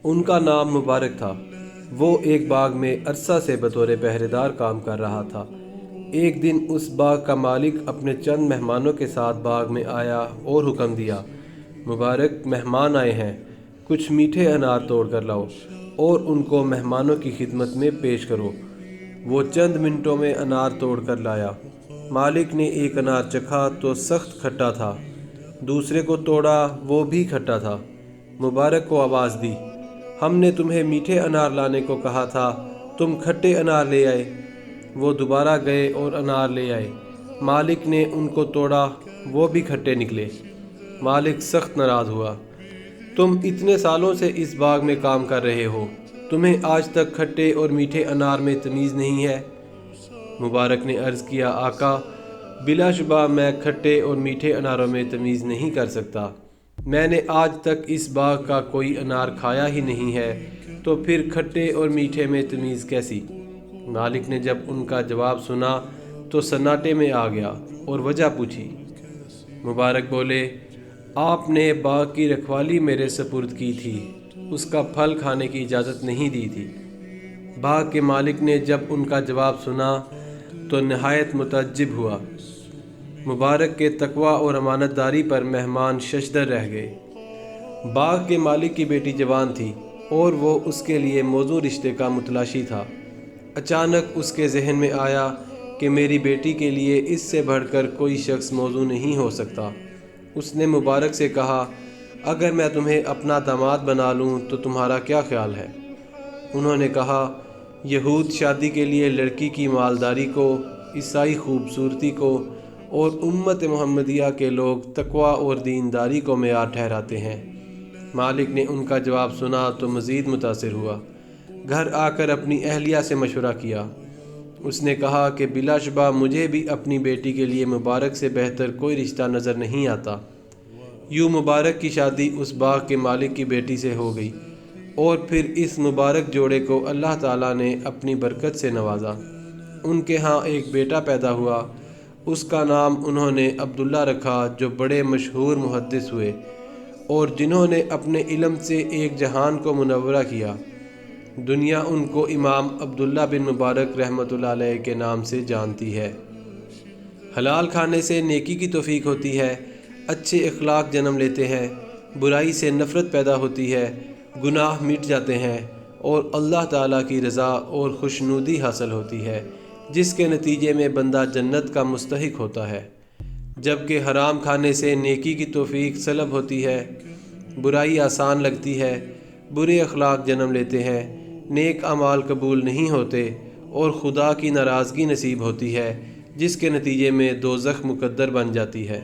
ان کا نام مبارک تھا۔ وہ ایک باغ میں عرصہ سے بطور پہرے دار کام کر رہا تھا۔ ایک دن اس باغ کا مالک اپنے چند مہمانوں کے ساتھ باغ میں آیا اور حکم دیا، مبارک مہمان آئے ہیں، کچھ میٹھے انار توڑ کر لاؤ اور ان کو مہمانوں کی خدمت میں پیش کرو۔ وہ چند منٹوں میں انار توڑ کر لایا۔ مالک نے ایک انار چکھا تو سخت کھٹا تھا، دوسرے کو توڑا، وہ بھی کھٹا تھا۔ مبارک کو آواز دی، ہم نے تمہیں میٹھے انار لانے کو کہا تھا، تم کھٹے انار لے آئے۔ وہ دوبارہ گئے اور انار لے آئے۔ مالک نے ان کو توڑا، وہ بھی کھٹے نکلے۔ مالک سخت ناراض ہوا، تم اتنے سالوں سے اس باغ میں کام کر رہے ہو، تمہیں آج تک کھٹے اور میٹھے انار میں تمیز نہیں ہے؟ مبارک نے عرض کیا، آقا، بلا شبہ میں کھٹے اور میٹھے اناروں میں تمیز نہیں کر سکتا۔ میں نے آج تک اس باغ کا کوئی انار کھایا ہی نہیں ہے، تو پھر کھٹے اور میٹھے میں تمیز کیسی؟ مالک نے جب ان کا جواب سنا تو سناٹے میں آ گیا اور وجہ پوچھی۔ مبارک بولے، آپ نے باغ کی رکھوالی میرے سپرد کی تھی، اس کا پھل کھانے کی اجازت نہیں دی تھی۔ باغ کے مالک نے جب ان کا جواب سنا تو نہایت متعجب ہوا۔ مبارک کے تقویٰ اور امانت داری پر مہمان ششدر رہ گئے۔ باغ کے مالک کی بیٹی جوان تھی اور وہ اس کے لیے موزوں رشتے کا متلاشی تھا۔ اچانک اس کے ذہن میں آیا کہ میری بیٹی کے لیے اس سے بڑھ کر کوئی شخص موزوں نہیں ہو سکتا۔ اس نے مبارک سے کہا، اگر میں تمہیں اپنا داماد بنا لوں تو تمہارا کیا خیال ہے؟ انہوں نے کہا، یہود شادی کے لیے لڑکی کی مالداری کو، عیسائی خوبصورتی کو اور امت محمدیہ کے لوگ تقویٰ اور دینداری کو معیار ٹھہراتے ہیں۔ مالک نے ان کا جواب سنا تو مزید متاثر ہوا۔ گھر آ کر اپنی اہلیہ سے مشورہ کیا۔ اس نے کہا کہ بلا شبہ مجھے بھی اپنی بیٹی کے لیے مبارک سے بہتر کوئی رشتہ نظر نہیں آتا۔ یوں مبارک کی شادی اس باغ کے مالک کی بیٹی سے ہو گئی اور پھر اس مبارک جوڑے کو اللہ تعالیٰ نے اپنی برکت سے نوازا۔ ان کے ہاں ایک بیٹا پیدا ہوا، اس کا نام انہوں نے عبداللہ رکھا، جو بڑے مشہور محدث ہوئے اور جنہوں نے اپنے علم سے ایک جہان کو منورہ کیا۔ دنیا ان کو امام عبداللہ بن مبارک رحمۃ اللہ علیہ کے نام سے جانتی ہے۔ حلال کھانے سے نیکی کی توفیق ہوتی ہے، اچھے اخلاق جنم لیتے ہیں، برائی سے نفرت پیدا ہوتی ہے، گناہ مٹ جاتے ہیں اور اللہ تعالیٰ کی رضا اور خوشنودی حاصل ہوتی ہے، جس کے نتیجے میں بندہ جنت کا مستحق ہوتا ہے۔ جبکہ حرام کھانے سے نیکی کی توفیق سلب ہوتی ہے، برائی آسان لگتی ہے، برے اخلاق جنم لیتے ہیں، نیک اعمال قبول نہیں ہوتے اور خدا کی ناراضگی نصیب ہوتی ہے، جس کے نتیجے میں دوزخ مقدر بن جاتی ہے۔